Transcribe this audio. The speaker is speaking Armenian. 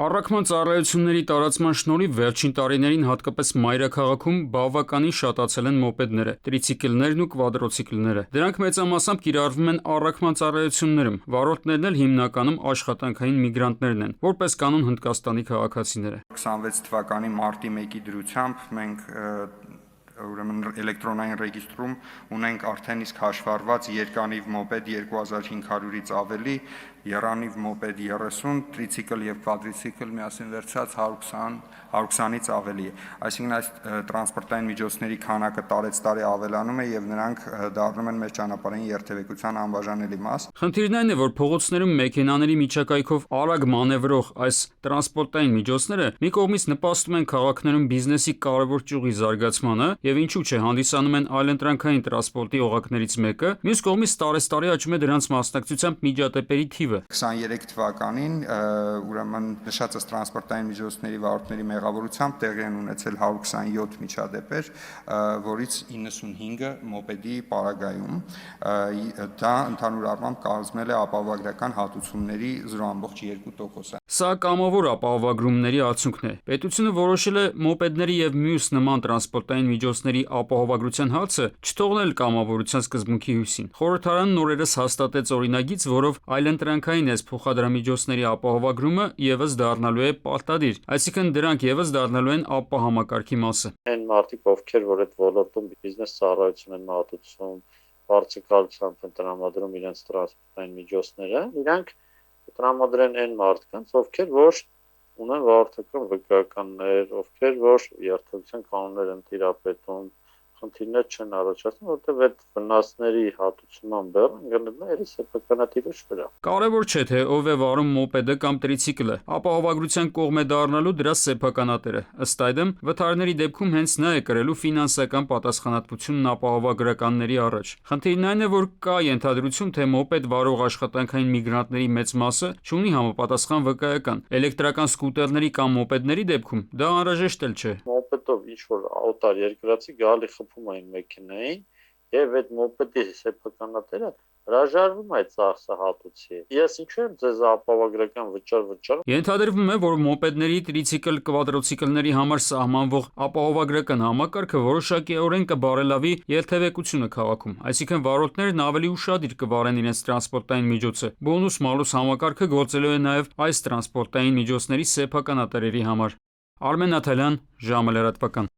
Առաքման ծառայությունների տարածման շնորհիվ վերջին տարիներին հատկապես մայրաքաղաքում բավականին շատացել են մոպեդները, տրիցիկլներն ու կվադրոցիկլները։ Դրանք մեծամասամբ կիրառվում են առաքման ծառայություններում։ Վարորդներն էլ հիմնականում աշխատանքային միգրանտներն են, որպես կանոն Հնդկաստանի քաղաքացիները։ 26 թվականի մարտի 1-ի դրությամբ մենք էլեկտրոնային ռեգիստրում ունենք արդեն իսկ հաշվառված երկանիվ մոպեդ 2500-ից ավելի, եռանիվ մոպեդ 30, տրիցիկլ եւ կվադրիցիկլ միասին վերցրած 120-ից ավելի է։ Այսինքն այս տրանսպորտային միջոցների քանակը տարեցտարի ավելանում է եւ նրանք դառնում են մեր ճանապարհային երթևեկության անբաժանելի մաս։ Խնդիրն այն է, որ փողոցներում մեքենաների միջակայքով արագ մանևրող այս տրանսպորտային միջոցները մի կողմից նպաստում են քաղաքներում բիզնեսի կարևոր ճյուղի զարգացմանը եւ ինչու՞ չէ հանդիսանում են այլընտրանքային տրանսպորտի օղակներից մեկը, մյուս կողմից տարեստարի աճում է դրանց մասնակցությամբ միջադեպերի թիվը։ 23 թվականին ուրեմն նշածս տրանսպորտային միջոցների վարորդների մեղավորությամբ տեղի են ունեցել 127 միջադեպեր, որից 95-ը մոպեդի պարագայում, դա ընդհանուր առմամբ կազմել է ապահովագրական հատուցումների 0.2%-ը։ Սա կամավոր ապահովագրումների արդյունքն է։ Պետությունը որոշել է մոպեդների եւ մյուս նման տրանսպորտային միջոցների ապահովագրության հարցը չթողնել կամավորության սկզբունքի հույսին։ Խորհրդարանն օրերս հաստատեց օրինագիծ, որով այլընտրանքային այս փոխադրամիջոցների ապահովագրումը եւս դառնալու է պարտադիր, այսինքն դրանք եւս դառնալու են ԱՊՊԱ համակարգի մասը։ Այն մարդիկ, ովքեր որ այդ ոլորտում բիզնես ծառայություն են մատուցում, բարձրակալությամբ են տրամադրում իրենց տրանսպորտային միջոցները, իրանք տրամադրեն այն մարդկանց, ովքեր որ ունեն վարորդական վկայականներ, ովքեր որ երթևեկության կանոններ են տիրապետում, խնդիրներ չեն առաջացնում, որտեղ այդ վնասների հատուցման բեռը գտնվում է սեփականատիրոջ վրա։ Կարևոր չէ թե ով է վարում մոպեդը կամ տրիցիկլը, ապահովագրության կողմ է դառնալու դրա սեփականատերը։ Ըստ այդմ, վթարների դեպքում հենց նա է կրելու ֆինանսական պատասխանատվությունն ապահովագրականների առաջ։ Խնդիրն այն է, որ կա ենթադրություն, թե մոպեդ վարող աշխատանքային միգրանտների մեծ մասը չունի համապատասխան վկայական։ Էլեկտրական սկուտերների կամ մոպեդների դեպքում դա անհրաժեշտ էլ չէ։ Մոպեդով ինչ որ օտար երկրացի գալի խփում այն մեքենային եւ այդ մոպեդի սեփականատերը հրաժարվում է այդ ծախսահատուցի։ Ես ինչու եմ ձեզ ապահովագրական վճարում։ Ենթադրվում է, որ մոպեդների, տրիցիկլ, կվադրոցիկլների համար սահմանվող ապահովագրական համակարգը որոշակիորեն կբարելավի երթևեկությունը քաղաքում, այսինքն վարորդներն ավելի ուշադիր կվարեն իրենց տրանսպորտային միջոցը։ Բոնուս-մալուս համակարգը գործելու է նաև այս տրանսպորտային միջոցների սեփականատերերի համար։ Արմեն Նաթալյան, ժամը լրատվական։